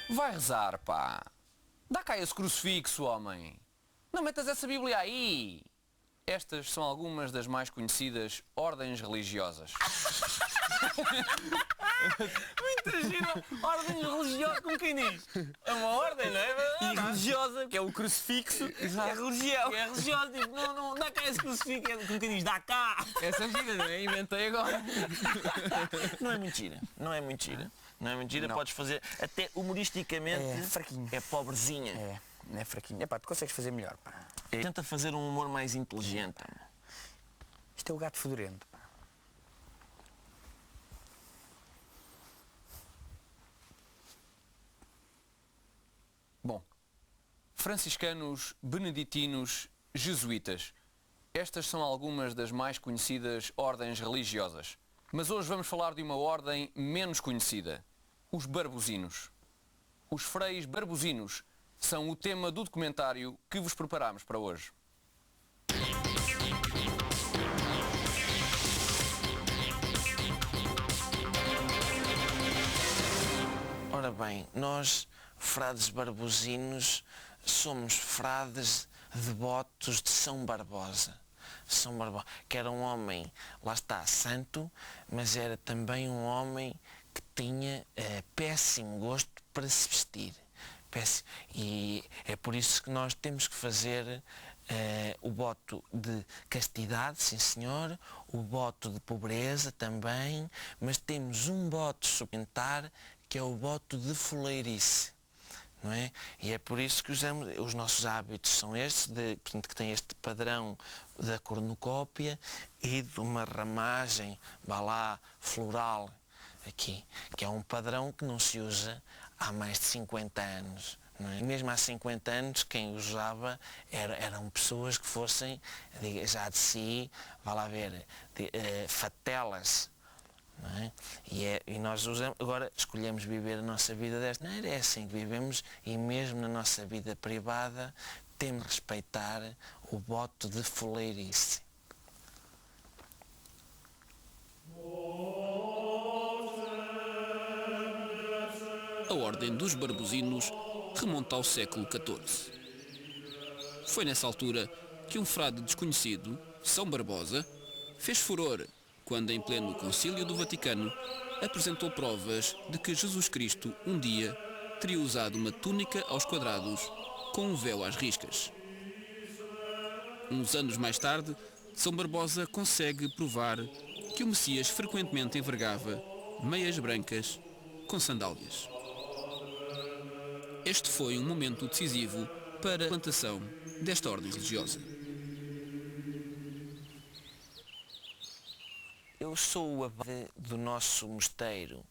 Vai rezar, pá. Dá cá esse crucifixo, homem. Não metas essa Bíblia aí. Estas são algumas das mais conhecidas ordens religiosas. Muito giro. Ordem religiosa, como quem diz? É uma ordem, não é? E religiosa, que é o crucifixo, é religião. É religiosa, tipo, não, dá cá esse crucifixo, é como quem diz, dá cá. Essa gira, não é? Inventei agora. Não é mentira, não é mentira. Não é mentira, Não. podes fazer, até humoristicamente, É fraquinho. é pobrezinha. É fraquinho. Epá, tu consegues fazer melhor, pá. Tenta fazer um humor mais inteligente. Isto é o gato fedorento, pá. Bom, franciscanos, beneditinos, jesuítas. Estas são algumas das mais conhecidas ordens religiosas. Mas hoje vamos falar de uma ordem menos conhecida. Os barbozinos. Os freis barbozinos são o tema do documentário que vos preparamos para hoje. Ora bem, nós, frades barbozinos, somos frades devotos de São Barbosa. São Barbosa, que era um homem, lá está, santo, mas era também um homem que tinha péssimo gosto para se vestir. Péssimo. E é por isso que nós temos que fazer o voto de castidade, sim senhor, o voto de pobreza também, mas temos um voto suplementar que é o voto de foleirice. Não é? E é por isso que os nossos hábitos são estes, portanto, que tem este padrão da cornucópia e de uma ramagem, vá lá, floral, aqui, que é um padrão que não se usa há mais de 50 anos. Não é? Mesmo há 50 anos, quem usava eram pessoas que fossem, já de si, vá lá ver, fatelas. Não é? E nós usamos, agora escolhemos viver a nossa vida desta maneira, é assim que vivemos, e mesmo na nossa vida privada temos de respeitar o voto de foleirice. A Ordem dos Barbozinos remonta ao século XIV. Foi nessa altura que um frade desconhecido, São Barbosa, fez furor quando, em pleno Concílio do Vaticano, apresentou provas de que Jesus Cristo um dia teria usado uma túnica aos quadrados com um véu às riscas. Uns anos mais tarde, São Barbosa consegue provar que o Messias frequentemente envergava meias brancas com sandálias. Este foi um momento decisivo para a implantação desta ordem religiosa. Eu sou o abade do nosso mosteiro,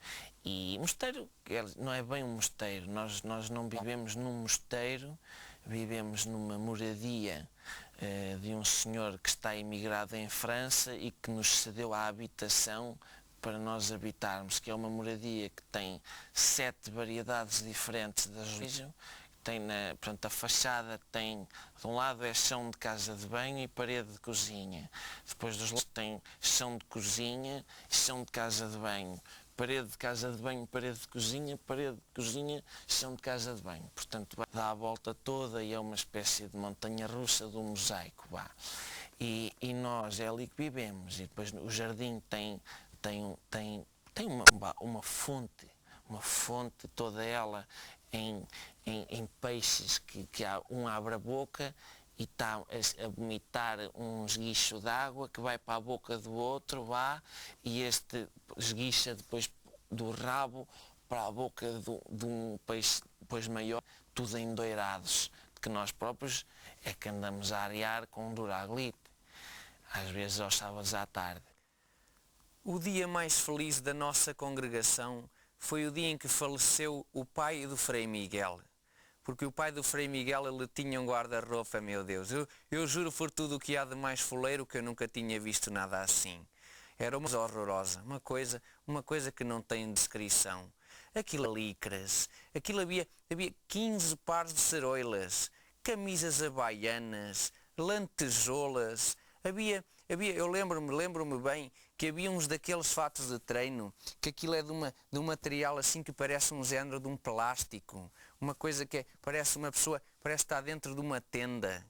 e mosteiro não é bem um mosteiro, nós não vivemos num mosteiro, vivemos numa moradia de um senhor que está emigrado em França e que nos cedeu a habitação para nós habitarmos, que é uma moradia que tem 7 variedades diferentes da religião. Tem portanto, a fachada tem, de um lado é chão de casa de banho e parede de cozinha. Depois dos lados tem chão de cozinha e chão de casa de banho. Parede de casa de banho, parede de cozinha, chão de casa de banho. Portanto, dá a volta toda e é uma espécie de montanha-russa do mosaico. Vá. E nós é ali que vivemos. E depois o jardim tem uma fonte toda ela em peixes que um abre a boca e está a vomitar um esguicho de água que vai para a boca do outro, e este esguicha depois do rabo para a boca de um peixe depois maior, tudo endoirados, que nós próprios é que andamos a arear com duraglite, às vezes aos sábados à tarde. O dia mais feliz da nossa congregação foi o dia em que faleceu o pai do Frei Miguel. Porque o pai do Frei Miguel, ele tinha um guarda-roupa, meu Deus. Eu juro por tudo o que há de mais foleiro que eu nunca tinha visto nada assim. Era uma coisa horrorosa, uma coisa que não tem descrição. Aquilo licras, aquilo havia 15 pares de ceroilas, camisas havaianas, lantejoulas, havia eu lembro-me bem que havia uns daqueles fatos de treino, que aquilo é de um material assim que parece um género de um plástico, uma coisa que parece uma pessoa, parece estar dentro de uma tenda,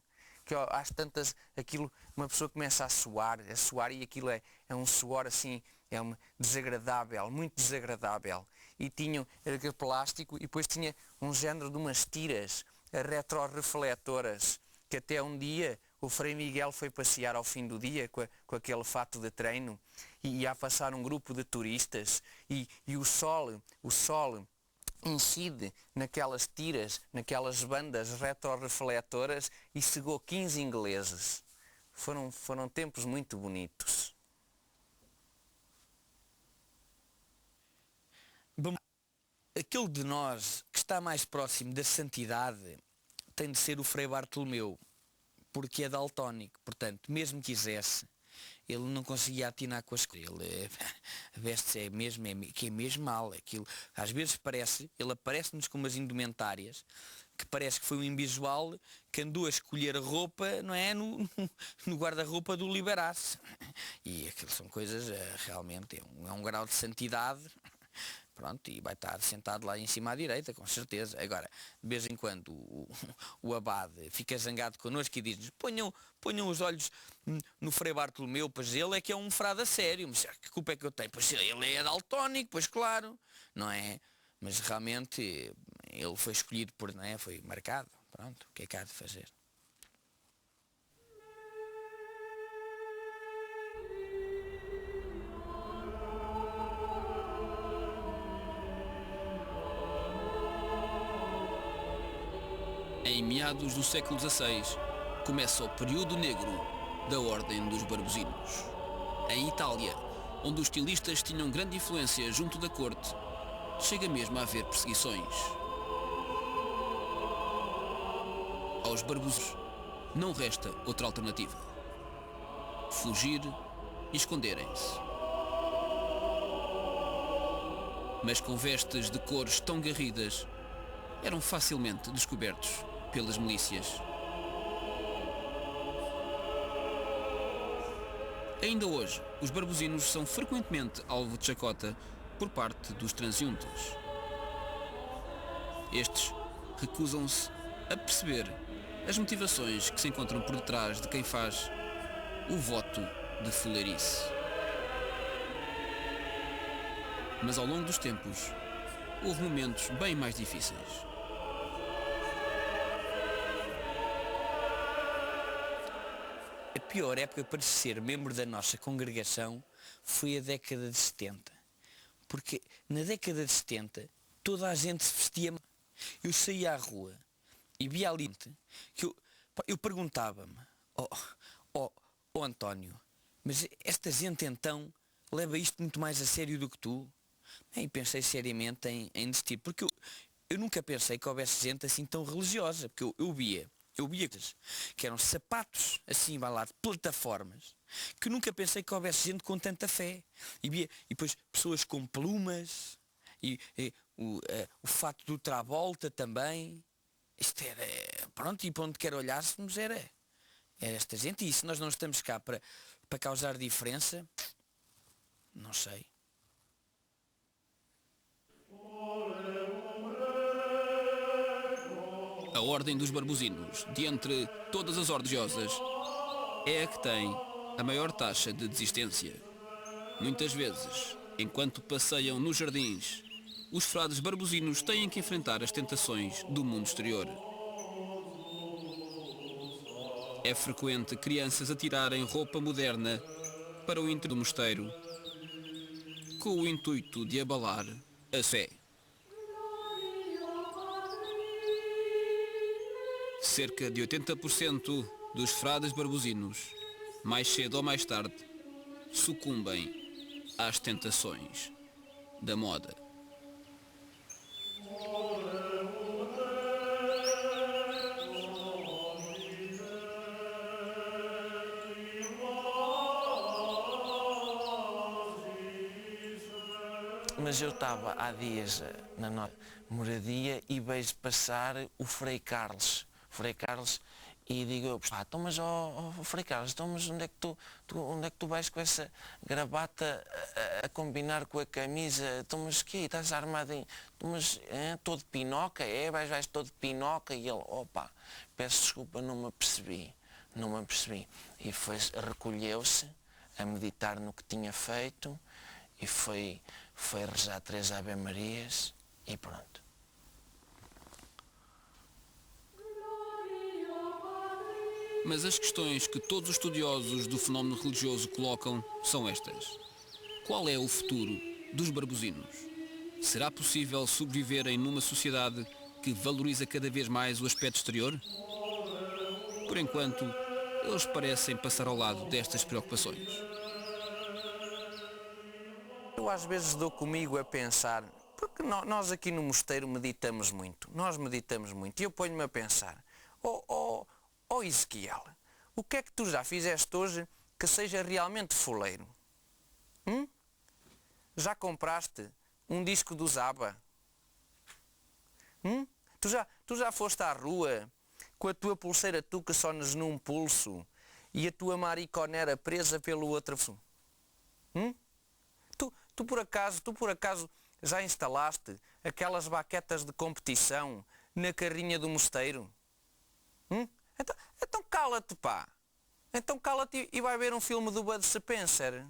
que ó, às tantas, aquilo, uma pessoa começa a suar e aquilo é um suor assim, desagradável, muito desagradável. E tinham aquele plástico e depois tinha um género de umas tiras retrorefletoras, que até um dia o Frei Miguel foi passear ao fim do dia com aquele fato de treino e ia a passar um grupo de turistas e o sol incide naquelas tiras, naquelas bandas retrorefletoras e cegou 15 ingleses. Foram tempos muito bonitos. Bom, aquele de nós que está mais próximo da santidade tem de ser o Frei Bartolomeu, porque é daltónico, portanto, mesmo quisesse, ele não conseguia atinar com as coisas. Ele veste-se que é mesmo mal. Aquilo, às vezes ele aparece-nos com umas indumentárias que parece que foi um imbisual que andou a escolher a roupa, não é, no guarda-roupa do Liberace. E aquilo são coisas, realmente, é um grau de santidade. Pronto, e vai estar sentado lá em cima à direita, com certeza. Agora, de vez em quando o abade fica zangado connosco e diz-nos: ponham os olhos no Frei Bartolomeu, pois ele é que é um frade a sério. Mas que culpa é que eu tenho? Pois ele é daltónico, pois claro, não é? Mas realmente ele foi escolhido não é? Foi marcado. Pronto, o que é que há de fazer? Em meados do século XVI, começa o período negro da Ordem dos Barbuzinos. Em Itália, onde os estilistas tinham grande influência junto da corte, chega mesmo a haver perseguições. Aos barbuzinos não resta outra alternativa: fugir e esconderem-se. Mas com vestes de cores tão garridas, eram facilmente descobertos pelas milícias. Ainda hoje, os barbuzinos são frequentemente alvo de chacota por parte dos transeuntes. Estes recusam-se a perceber as motivações que se encontram por detrás de quem faz o voto de fuleirice. Mas ao longo dos tempos, houve momentos bem mais difíceis. A pior época para ser membro da nossa congregação foi a década de 70. Porque na década de 70 toda a gente se vestia mal. Eu saía à rua e via ali que eu perguntava-me: oh António, mas esta gente então leva isto muito mais a sério do que tu? E pensei seriamente em desistir, porque eu nunca pensei que houvesse gente assim tão religiosa, porque eu via que eram sapatos assim, vai lá, de plataformas, que nunca pensei que houvesse gente com tanta fé. E depois pessoas com plumas, o fato do Travolta também. Isto era, pronto, e para onde quer olhássemos era esta gente. E se nós não estamos cá para causar diferença, não sei. A Ordem dos Barbuzinos, de entre todas as ordens religiosas, é a que tem a maior taxa de desistência. Muitas vezes, enquanto passeiam nos jardins, os frades barbuzinos têm que enfrentar as tentações do mundo exterior. É frequente crianças atirarem roupa moderna para o interior do mosteiro, com o intuito de abalar a fé. Cerca de 80% dos frades barbuzinos, mais cedo ou mais tarde, sucumbem às tentações da moda. Mas eu estava há dias na nossa moradia e vejo passar o Frei Carlos. O Frei Carlos, E digo eu, pá, então mas Frei Carlos, então mas onde é que tu vais com essa gravata a combinar com a camisa? Então mas que estás armado em... Então, mas todo pinoca? Vais todo pinoca? E ele, opa, peço desculpa, não me apercebi. E recolheu-se a meditar no que tinha feito e foi rezar 3 Ave Marias e pronto. Mas as questões que todos os estudiosos do fenómeno religioso colocam são estas. Qual é o futuro dos barbuzinos? Será possível sobreviverem numa sociedade que valoriza cada vez mais o aspecto exterior? Por enquanto, eles parecem passar ao lado destas preocupações. Eu às vezes dou comigo a pensar, porque nós aqui no mosteiro meditamos muito, e eu ponho-me a pensar, oh Ezequiel, o que é que tu já fizeste hoje que seja realmente foleiro? Já compraste um disco do Zaba? Tu já foste à rua com a tua pulseira tuca só num pulso e a tua mariconera presa pelo outro? Tu por acaso já instalaste aquelas baquetas de competição na carrinha do mosteiro? Então cala-te, pá. Então cala-te e vai ver um filme do Bud Spencer.